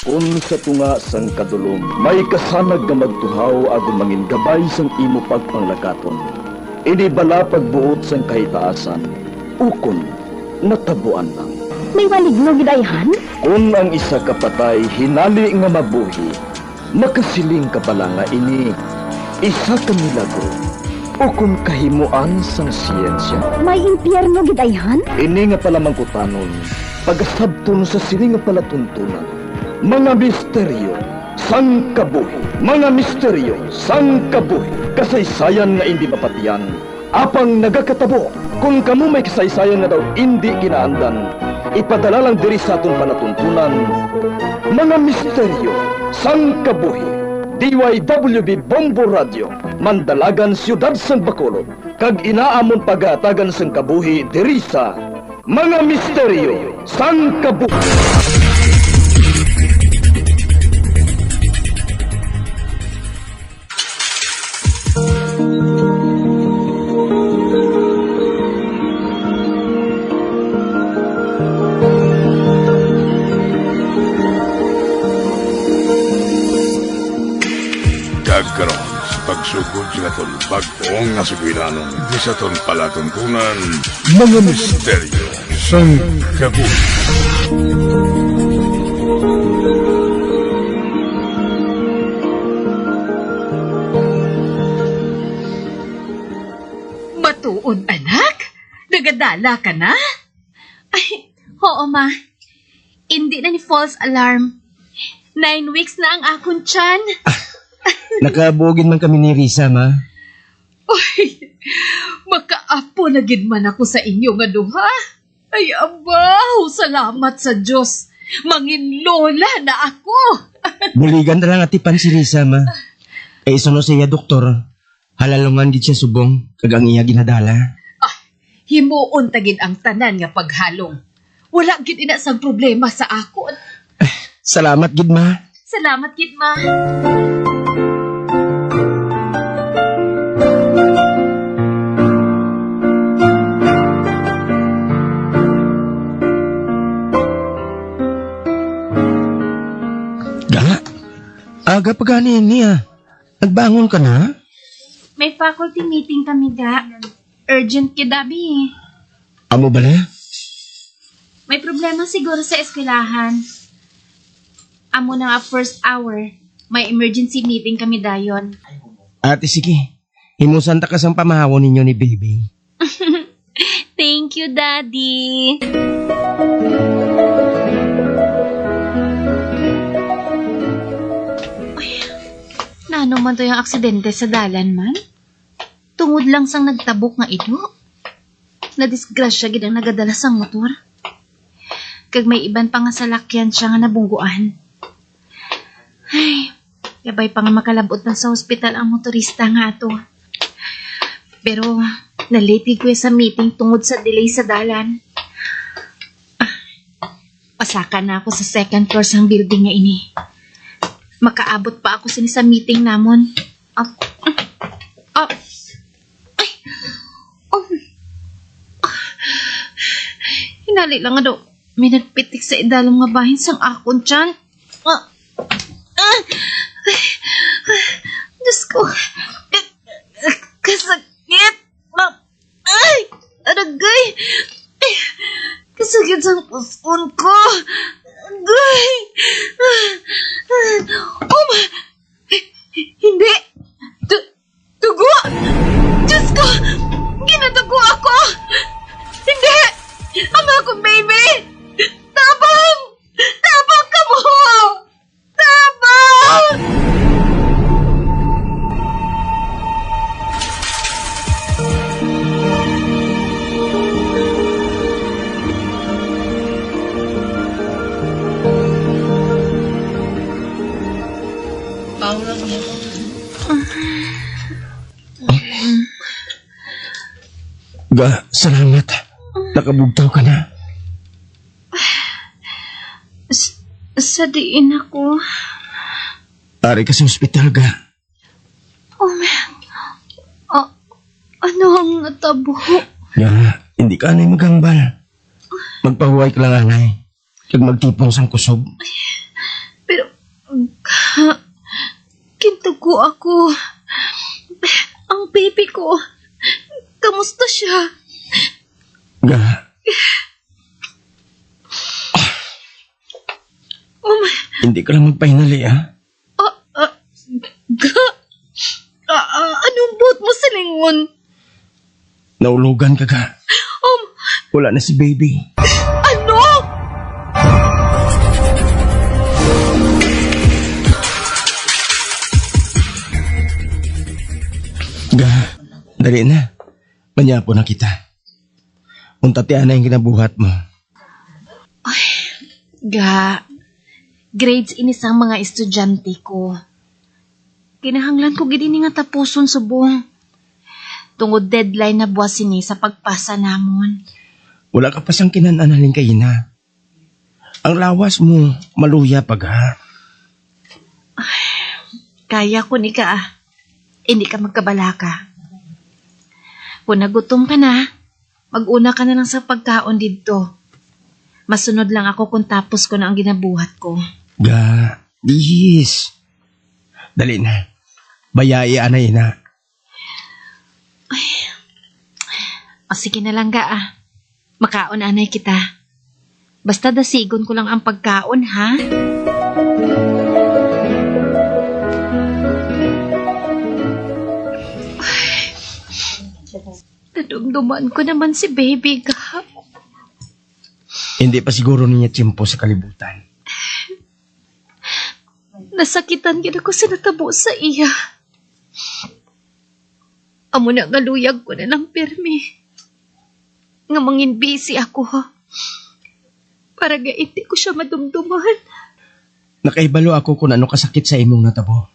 Kung sa tunga sang kadulom, may kasanag nga magtuhaw agon mangin gabay sang imo pagpanglakaton. Ini bala pagbuot sang kahitaasan, ukon natabuan lang. May maligno gidayhan? Kung ang isa kapatay hinali nga mabuhi, makasiling ka pala nga ini isa ka milagro o kung kahimuan sang siyensya. May impyerno gidayhan? Ini nga pala mangkutanon, pagasabton sa siling nga palatuntunan. Mga misteryo, sang kabuhi. Mga misteryo, sang kabuhi. Kasaysayan nga hindi mapatiyan. Apang nagakatabo, kung kamo may kasaysayan nga daw hindi ginaandan, ipadala lang diri sa aton palatuntunan. Mga misteryo, sang kabuhi. DYWB Bombo Radio, Mandalagan, Siyudad San Bacolod. Kag inaamon pagatagan sang kabuhi diri sa Mga Misteryo, sang kabuhi. Karon sa pagsugod sa aton bag-ong nga sugiranon di sa aton palatuntunan mga misteryo sang kabuhi. Matuon, anak? Nagadala ka na? Ay, oo ma. Hindi na ni false alarm. 9 weeks na ang akong tiyan. Nakabugin man kami ni Risa, ma. Uy, makaapo na gid man ako sa inyo nga duha. Ay, abaw, salamat sa Diyos. Mangin lola na ako. Buligan na lang atipan si Risa, ma. Ay iso no siya, doktor. Halalungan gid siya subong, kag ang iya ginadala. Ah, himuon tagid ang tanan nga paghalong. Wala gid ina sang problema sa akon. Salamat gid, ma. Salamat, kid ma. Ga, aga pa ganin niya. Nagbangon ka na? May faculty meeting kami ga. Urgent kid abi. Amo bala? May problema siguro sa eskwelahan. Amo na nga first hour. May emergency meeting kami dayon. Ate, sige. Himusan ta kasang pamahawon ninyo ni baby. Thank you, Daddy. Nano man to yung aksidente sa dalan man? Tungod lang sang nagtabok nga ito. Nadisgrasya gid ang nagadala sang motor. Kag may iban pa nga salakyan siya nga nabungguan. Ay, yabay pa nga makalabot na sa ospital ang motorista nga to. Pero nalate ko sa meeting tungod sa delay sa dalan. Pasaka na ako sa second floor sang building nga ini. Makaabot pa ako sa meeting namon. Hinali lang nga daw. May nagpitik sa idalong nga bahin sang akon tiyan. Diyos ko. Kasakit. Ay! Aragay. Kasakit sa puson ko. Agay. Hindi. Tugo. Diyos ko. Ginatugo ako. Hindi. Ang akong baby. Tabang. Tabang ka mo. Tabang. Ga, salamat. Nakabugtaw ka na. Sa diin ako. Tari ka sa ospital, ga. Oh, man. Ano ang natabo? Ga, hindi ka anay maghambal. Magpahuway ka lang, anay. Kag magtipon sang kusog. Pero Nagdudugo ako. Ang baby ko. Kamusta siya? Ga, Oh my... hindi ka lang magpahinali, ha? Ga... anong buot mo sa lingon? Naulugan ka, ga. Wala na si baby. Ano? Ga, dali na. Manyapo na kita. Unta ti ana yung kinabuhat mo. Ga... Grades inis ang mga estudyante ko. Kinahanglan ko gid ini nga tapuson subong. Tungod deadline na buwas sini sa pagpasa namon. Wala ka pa siyang kinananaling kay na. Ang lawas mo, maluya pag ha. Kaya ko ni ka ah. Hindi ka magkabalaka. Kung nagutom ka na, mag-una ka na lang sa pagkaon dito. Masunod lang ako kung tapos ko na ang ginabuhat ko. Ga, dihis. Dali na. Bayai anay na. O sige na lang ga ah. Makaon anay kita. Basta dasigon ko lang ang pagkaon ha. Nadumduman ko naman si baby ga. Hindi pa siguro niya tiyempo sa kalibutan. Nasakitan gid ako sa natabo sa iya. Amo na nga luyag ko na ng permi. Nga mangin busy ako ha. Para ga hindi ko siya madumduman. Nakaibalo ako kung ano kasakit sa imong natabo.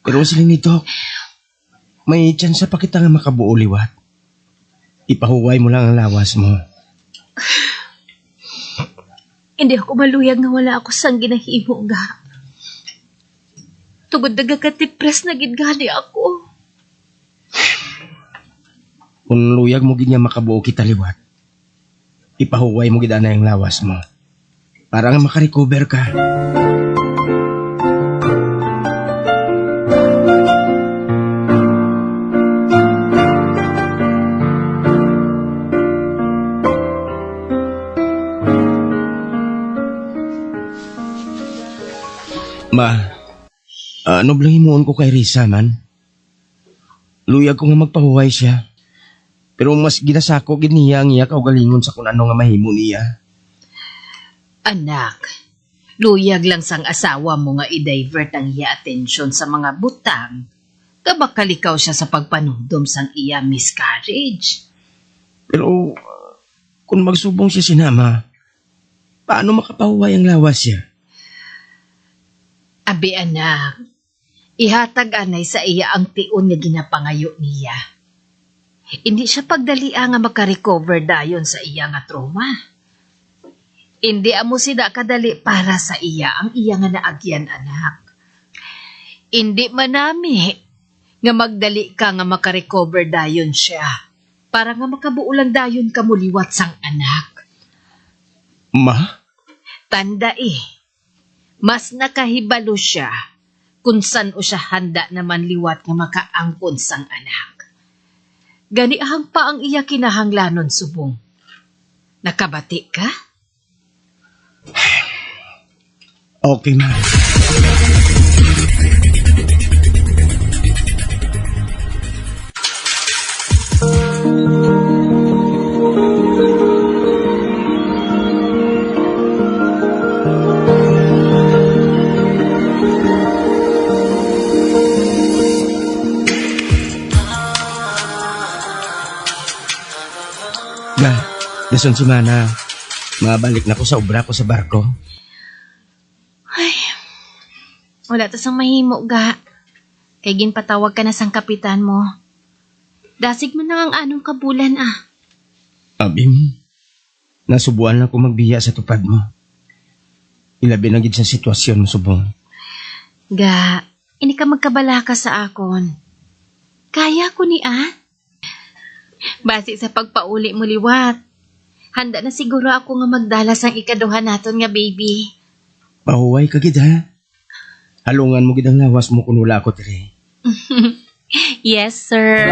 Pero sila nito, may tsansa pa kita nga makabuo liwat. Ipahuway mo lang ang lawas mo. Hindi ako maluyag nga wala ako sang ginahimo ga. Tugod nagakatipres na gidgani ako. Kung luyag mo gid nga makabuo kita liwat, ipahuway mo gid ana yung lawas mo. Para nga makarecover ka. Ma, ano blang himuon ko kay Risa man? Luyag ko nga magpahuway siya. Pero mas ginasako gid niya ang iya kaugalingon sa kung ano nga mahimo niya. Anak, luyag lang sang asawa mo nga i-divert ang iya atensyon sa mga butang. Kabakalikaw siya sa pagpanumdum sang iya miscarriage. Pero kung magsubong siya sinama, paano makapahuway ang lawas siya? Abi anak, ihatag anay sa iya ang tiun nga ginapangayo niya. Hindi siya pagdalia nga makarecover dayon sa iya nga trauma. Hindi amo sida kadali para sa iya ang iya nga naagyan anak. Hindi manami nga magdali ka nga makarecover dayon siya para nga makabuo lang dayon ka muliwat sang anak. Ma? Tanda mas nakahibalo siya kung san o siya handa naman liwat nga makaangkon sang anak. Ganiahang pa ang iya kinahanglanon subong. Nakabati ka? Okay, ma. Dason si Mana, mabalik na ko sa obra ko sa barko. Ay, wala ta sang mahimo ga. Kay ginpatawag ka na sang kapitan mo. Dasig man nang ang anong kabulan ah. Abim, nasubuan na ko magbiya sa tupad mo. Ilabi na gid sa sitwasyon mo subong. Ga, ini ka magkabalaka sa akon. Kaya ko ni Basi sa pagpauli mo liwat. Handa na siguro ako nga magdala sang ikaduha naton nga baby. Pahuway ka gid ha. halungan mo gid ang lawas mo kun wala ako diri. Yes, sir.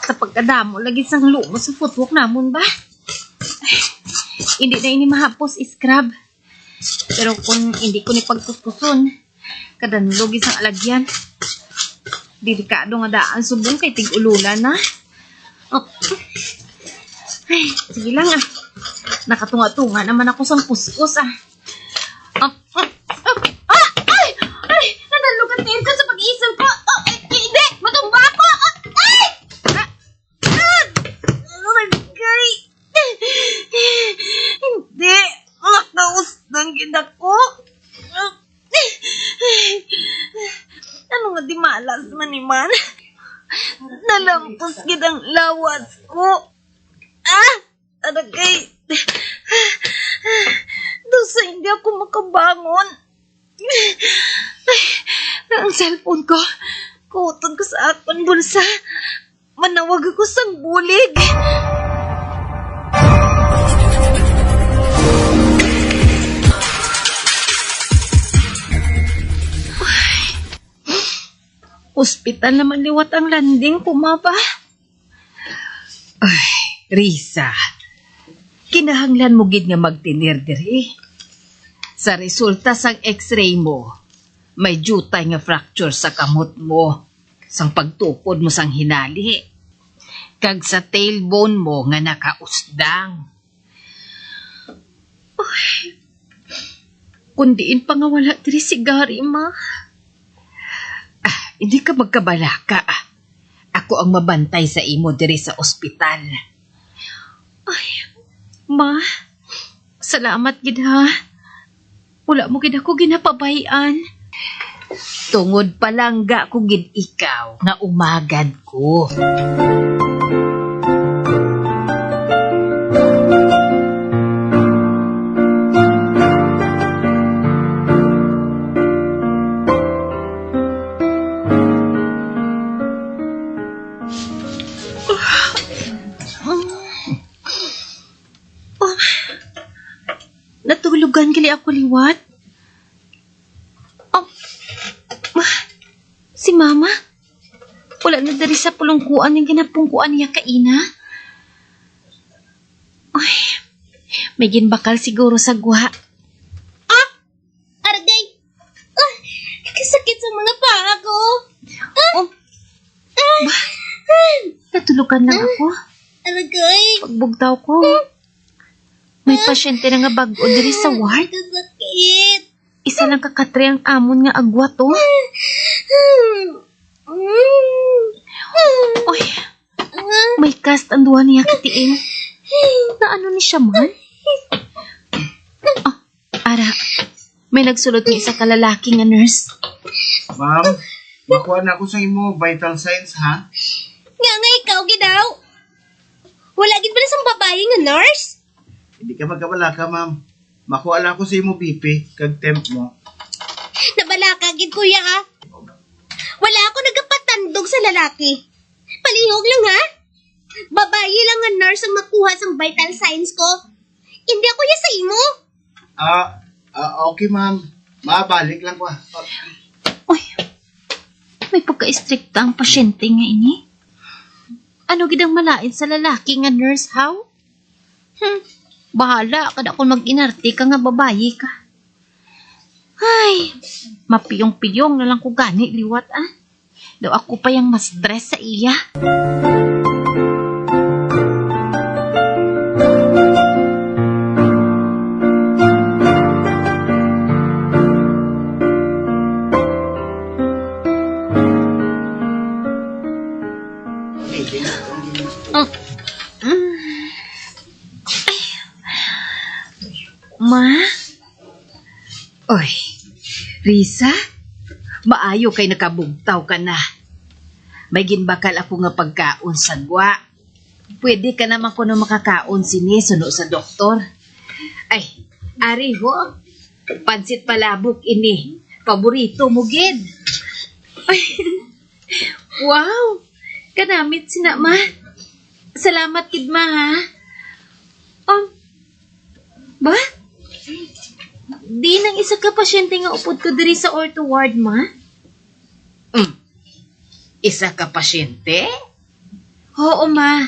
Sa pagkadamo lagi sang lumo sa footwork namon ba? Ay, hindi na ini mahapos scrub. Pero kung hindi ko ni pagkuskuson, kadanlog isang alagyan. Delikado nga daan subong kay tig-ululan na. Oh. Ay, sige lang ah. Nakatunga-tunga naman ako sa puskos ah. Ay! Nadalugan din ko sa pag-iisip ko. Oh, hindi! Matumba ako! Ay! Lagay! Hindi! Nakausdang gina ko. Ano nga di malas man iman? Nalampos gidang lawas ko. Lagay! Dosa hindi ako makabangon. Ay, ang cellphone ko. Kuton ko sa akong bulsa. Manawag ako sang bulig. Ospital naman liwat ang landing, pumapa. Ay, Risa. Kinahanglan mo gid nga magtinir diri. Sa resulta sang x-ray mo, may jutay nga fracture sa kamot mo, sang pagtukod mo sang hinali. Kag sa tailbone mo nga nakausdang. Ay, kundiin pa nga wala diri si Gary, ma. Hindi ka magkabalaka. Ako ang mabantay sa imo diri sa ospital. Ay, ma, salamat gid ha. Wala mo gid ako ginapabayan. Tungod palangga ko gid ikaw na umagad ko. Natulugan gali ako liwat. Si mama? Wala na dari sa pulungkuan yung ginapungkuan niya kaina. Ay, may ginbakal siguro sa guha. Aragay! Kasakit sa mga paa ko! Natulugan lang ako. Aragay! Pagbugtaw ko. May pasyente na nga bago diri sa ward. Kasakit! Isa lang kakatre ang amon nga agwa to. Uy, may cast ang duwa niya katiing. Na ano ni siya man? Ara, may nagsulot ni isa kalalaki nga nurse. Ma'am, makuha na ako sa imo vital signs ha. Nga ikaw, gidaw! Wala gid pala sang babae nga nurse? Hindi ka magkabalaka, ma'am. Makuha lang ako sa imo BP kag temp mo. Nabalaka gid kuya ha? Wala ako nagapatandog sa lalaki. Palihog lang ha? Babae lang nga nurse ang makuha sang vital signs ko. Hindi ako ya sa imo. Okay, ma'am. Mabalik lang ko. Uy, may pagka-istrikta ang pasyente nga ini. Ano gidang malain sa lalaki nga nurse, how? Bahala kada kung mag-inarte ka nga babayi ka. Ay, mapiyong-piyong na lang ko gani liwat Daw ako pa yung mas stress sa iya. Ma? Oy, Risa? Maayo kay nakabugtaw ka na. May ginbakal ako nga pagkaon sa gwa. Pwede ka naman ko na makakaon sini suno sa doktor. Ay, ari ho. Pansit palabok ini. Paborito mo, gid. Ay, wow! Kanamit sina ma. Salamat, kid ma, ha? Ba? Di nang isa ka pasyente nga upod ko diri sa ortho ward, ma? Isa ka pasyente? Oo, ma.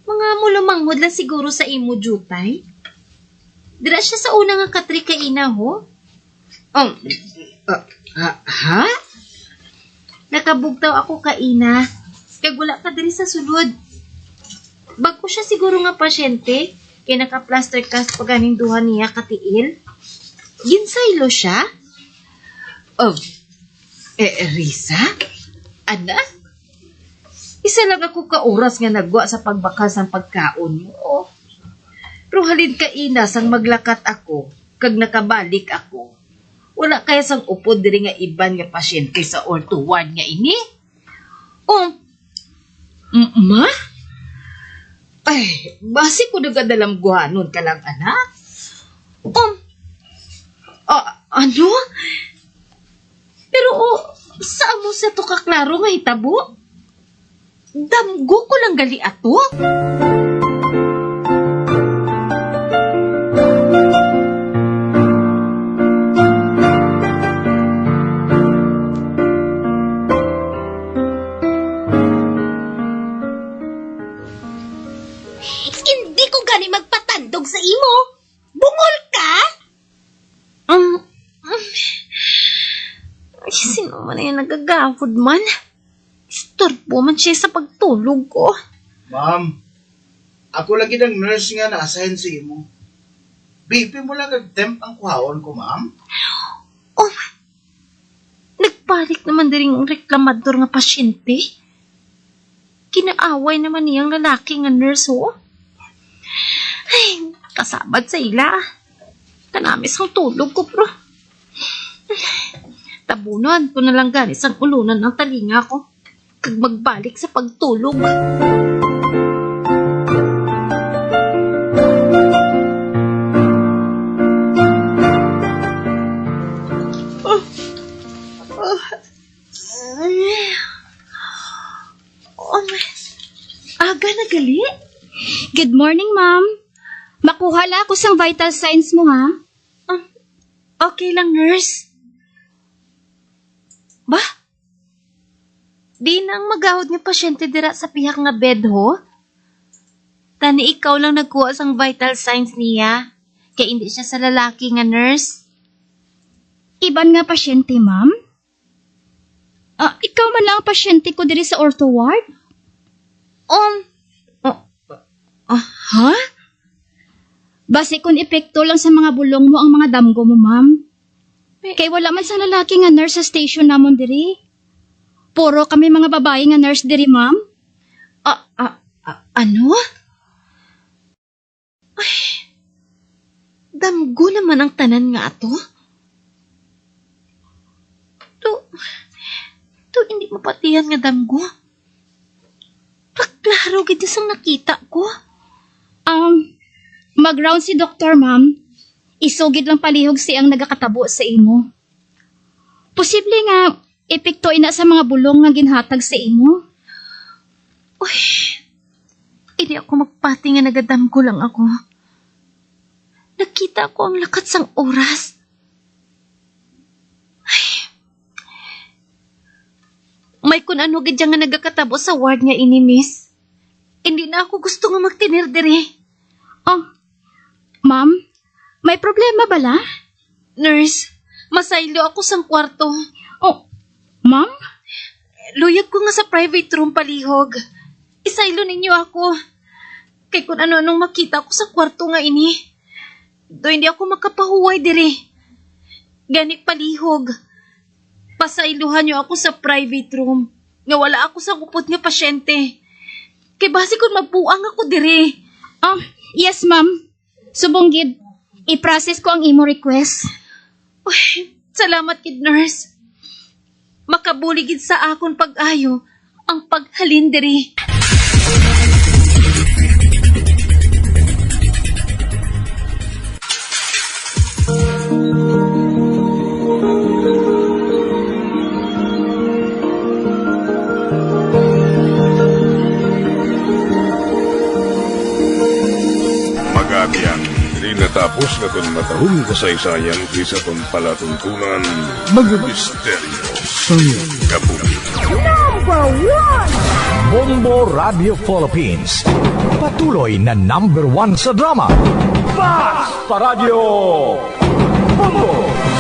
Mga mulamanghod lang siguro sa imo jutay. Dira siya sa una nga katri kay ina, ho? Ha? Nakabugtaw ako ka ina. Kag wala ka diri sa sulod. Bago siya siguro nga pasyente, kay naka-plaster cast paganing duha niya katiil. Ginsaylo siya? Risa? Ana? Isa lang ako ka-oras nga nagwa sa pagbakas ng pagkaon mo. Pero halin ka ina sang maglakat ako, kag nakabalik ako. Wala kaya sang upod diri nga iban nga pasyente sa ortho ward nga ini? Ma? Ay, basi ko nagadalam guhanon ka lang, anak. Ano? Pero, saan mo sa to kaklaro nga hitabo? Damgo ko lang gali ato? Hindi ko gani magpatandog sa imo. Bungol ka? Sino man yung nagagawad man? Istorbo man siya sa pagtulog ko. Ma'am, ako lagi ng nurse nga na-assign sa imo. BP mo lang kag-temp ang kuhaon ko, ma'am. Nagparik naman din yung reklamador nga pasyente. Kinaaway naman niyang lalaki nga nurse, ho. Ay, kasabad sa ila. Kanamis ang tulog ko, bro. Tabunan ko na lang ganis ang ulunan ng talinga ko. Kag magbalik sa pagtulog. Aga na gali? Good morning, ma'am. Makuha la ako sang vital signs mo, ha? Okay lang, nurse. Ba? Di nang magahod nga pasyente dira sa pihak nga bed, ho? Tani ikaw lang nagkuha sang vital signs niya. Kaya hindi siya sa lalaki nga nurse. Iban nga pasyente, ma'am? Ikaw man lang ang pasyente ko diri sa ortho ward? Ha? Base kun epekto lang sa mga bulong mo ang mga damgo mo, ma'am. Kay wala man sa lalaki nga nurse sa station namon diri. Puro kami mga babae nga nurse diri, ma'am. Ano? Ay, damgo naman ang tanan nga ato. To hindi mapatiyan nga damgo. Paklaro gid sang nakita ko. Mag-round si doktor, ma'am. Isugid lang palihog siyang nagakatabo sa imo. Posible nga, epekto ina sa mga bulong nga ginhatag sa imo. Uy, hindi ako magpati nga nagadamgo lang ako. Nakita ko ang lakat sang oras. Ay, may kun ano gadya nga nagakatabo sa ward nga ini, miss. Hindi na ako gusto nga magtinir diri. Ma'am, may problema bala? Nurse, masaylo ako sang kwarto. Ma'am? Luyag ko nga sa private room palihog. Isaylo ninyo ako. Kay kung ano-anong makita ko sa kwarto nga ini. Do hindi ako makapahuway diri. Ganik palihog. Pasayluhan niyo ako sa private room. Nga wala ako sa kupot nga pasyente. Kay basi kung magbuang ako diri. Yes, ma'am. Subonggid, i-process ko ang imo request. Uy, salamat kid nurse. Makabuligid sa akon pag-ayo ang paghalin diri. Yang di natapos na itong matahong kasaysayan isa itong palatuntunan mga misteryo sa kabuhi. Bombo Radio Philippines. Patuloy na #1 sa drama. Fast Radio! Bombo!